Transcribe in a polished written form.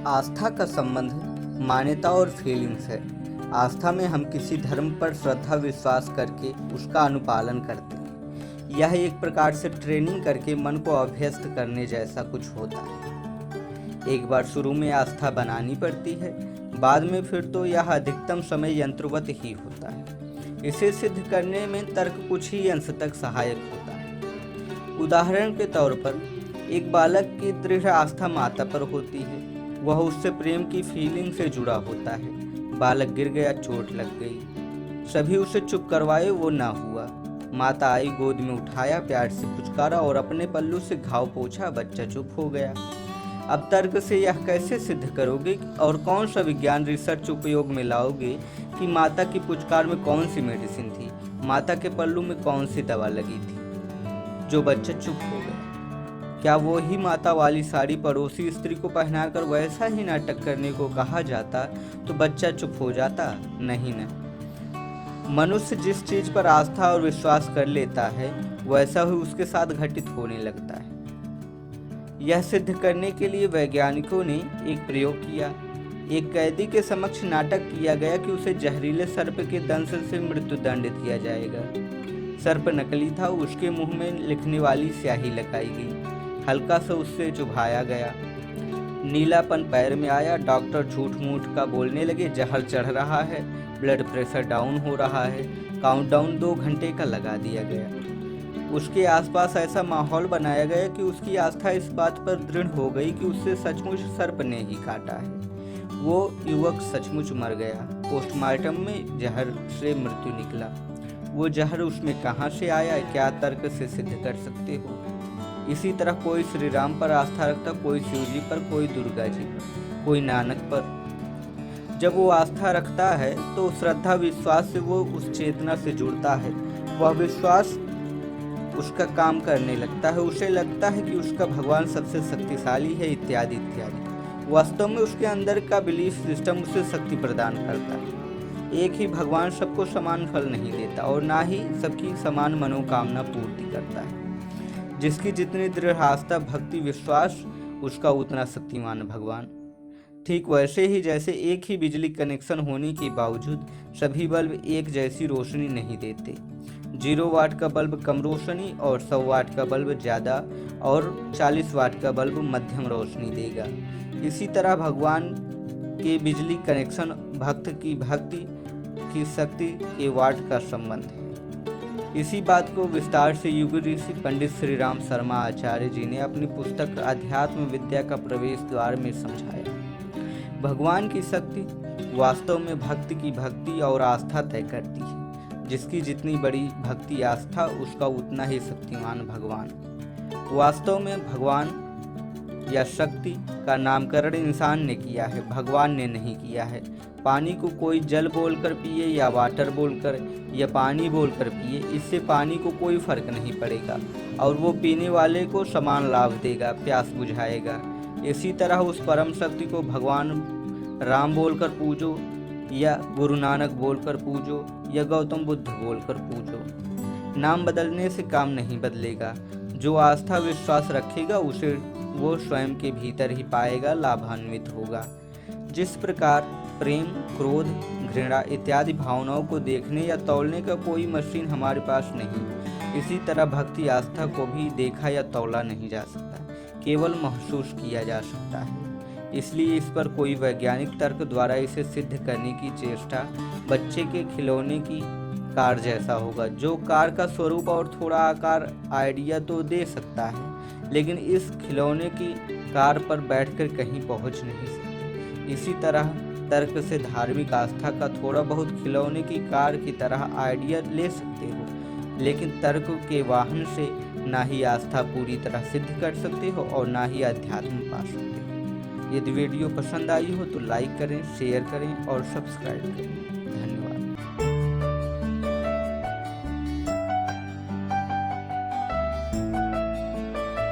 आस्था का संबंध मान्यता और फीलिंग्स है। आस्था में हम किसी धर्म पर श्रद्धा विश्वास करके उसका अनुपालन करते हैं। यह एक प्रकार से ट्रेनिंग करके मन को अभ्यस्त करने जैसा कुछ होता है। एक बार शुरू में आस्था बनानी पड़ती है, बाद में फिर तो यह अधिकतम समय यंत्रवत ही होता है। इसे सिद्ध करने में तर्क कुछ ही अंश तक सहायक होता है। उदाहरण के तौर पर एक बालक की दृढ़ आस्था माता पर होती है। वह उससे प्रेम की फीलिंग से जुड़ा होता है। बालक गिर गया, चोट लग गई, सभी उसे चुप करवाए, वो ना हुआ। माता आई, गोद में उठाया, प्यार से पुचकारा और अपने पल्लू से घाव पोंछा, बच्चा चुप हो गया। अब तर्क से यह कैसे सिद्ध करोगे और कौन सा विज्ञान रिसर्च उपयोग में लाओगे कि माता की पुचकार में कौन सी मेडिसिन थी, माता के पल्लू में कौन सी दवा लगी थी जो बच्चा चुप हो गया? क्या वो ही माता वाली साड़ी पड़ोसी स्त्री को पहनाकर वैसा ही नाटक करने को कहा जाता तो बच्चा चुप हो जाता? नहीं न। मनुष्य जिस चीज पर आस्था और विश्वास कर लेता है वैसा ही उसके साथ घटित होने लगता है। यह सिद्ध करने के लिए वैज्ञानिकों ने एक प्रयोग किया। एक कैदी के समक्ष नाटक किया गया कि उसे जहरीले सर्प के दंश से मृत्युदंड दिया जाएगा। सर्प नकली था, उसके मुंह में लिखने वाली स्याही लगाई गई, हल्का सा उससे चुभाया गया, नीलापन पैर में आया। डॉक्टर झूठ मूठ का बोलने लगे, जहर चढ़ रहा है, ब्लड प्रेशर डाउन हो रहा है। काउंटडाउन 2 घंटे का लगा दिया गया। उसके आसपास ऐसा माहौल बनाया गया कि उसकी आस्था इस बात पर दृढ़ हो गई कि उससे सचमुच सर्प ने ही काटा है। वो युवक सचमुच मर गया। पोस्टमार्टम में जहर से मृत्यु निकला। वो जहर उसमें कहाँ से आया, क्या तर्क से सिद्ध कर सकते हो? इसी तरह कोई श्री राम पर आस्था रखता, कोई शिव जी पर, कोई दुर्गा जी पर, कोई नानक पर। जब वो आस्था रखता है तो श्रद्धा विश्वास से वो उस चेतना से जुड़ता है। वह विश्वास उसका काम करने लगता है। उसे लगता है कि उसका भगवान सबसे शक्तिशाली है, इत्यादि इत्यादि। वास्तव में उसके अंदर का बिलीफ सिस्टम उसे शक्ति प्रदान करता है। एक ही भगवान सबको समान फल नहीं देता और ना ही सबकी समान मनोकामना पूर्ति करता है। जिसकी जितनी दृढ़ आस्था, भक्ति, विश्वास, उसका उतना शक्तिमान भगवान। ठीक वैसे ही जैसे एक ही बिजली कनेक्शन होने के बावजूद सभी बल्ब एक जैसी रोशनी नहीं देते। 0 वाट का बल्ब कम रोशनी और 100 वाट का बल्ब ज़्यादा और 40 वाट का बल्ब मध्यम रोशनी देगा। इसी तरह भगवान के बिजली कनेक्शन भक्त की भक्ति की शक्ति के वाट का संबंध है। इसी बात को विस्तार से युग ऋषि पंडित श्री राम शर्मा आचार्य जी ने अपनी पुस्तक अध्यात्म विद्या का प्रवेश द्वार में समझाया। भगवान की शक्ति वास्तव में भक्त की भक्ति और आस्था तय करती है। जिसकी जितनी बड़ी भक्ति आस्था, उसका उतना ही शक्तिमान भगवान। वास्तव में भगवान या शक्ति का नामकरण इंसान ने किया है, भगवान ने नहीं किया है। पानी को कोई जल बोलकर पिए या वाटर बोलकर या पानी बोलकर पिए, इससे पानी को कोई फर्क नहीं पड़ेगा और वो पीने वाले को समान लाभ देगा, प्यास बुझाएगा। इसी तरह उस परम शक्ति को भगवान राम बोलकर पूजो या गुरु नानक बोलकर पूजो या गौतम बुद्ध बोलकर पूजो। नाम बदलने से काम नहीं बदलेगा। जो आस्था विश्वास रखेगा उसे वो स्वयं के भीतर ही पाएगा, लाभान्वित होगा। जिस प्रकार प्रेम, क्रोध, घृणा इत्यादि भावनाओं को देखने या तौलने का कोई मशीन हमारे पास नहीं, इसी तरह भक्ति आस्था को भी देखा या तौला नहीं जा सकता, केवल महसूस किया जा सकता है। इसलिए इस पर कोई वैज्ञानिक तर्क द्वारा इसे सिद्ध करने की चेष्टा बच्चे के खिलौने की कार जैसा होगा। जो कार का स्वरूप और थोड़ा आकार आइडिया तो दे सकता है, लेकिन इस खिलौने की कार पर बैठकर कहीं पहुंच नहीं सकते। इसी तरह तर्क से धार्मिक आस्था का थोड़ा बहुत खिलौने की कार की तरह आइडिया ले सकते हो, लेकिन तर्क के वाहन से ना ही आस्था पूरी तरह सिद्ध कर सकते हो और ना ही अध्यात्म पा सकते हो। यदि वीडियो पसंद आई हो तो लाइक करें, शेयर करें और सब्सक्राइब करें। धन्यवाद।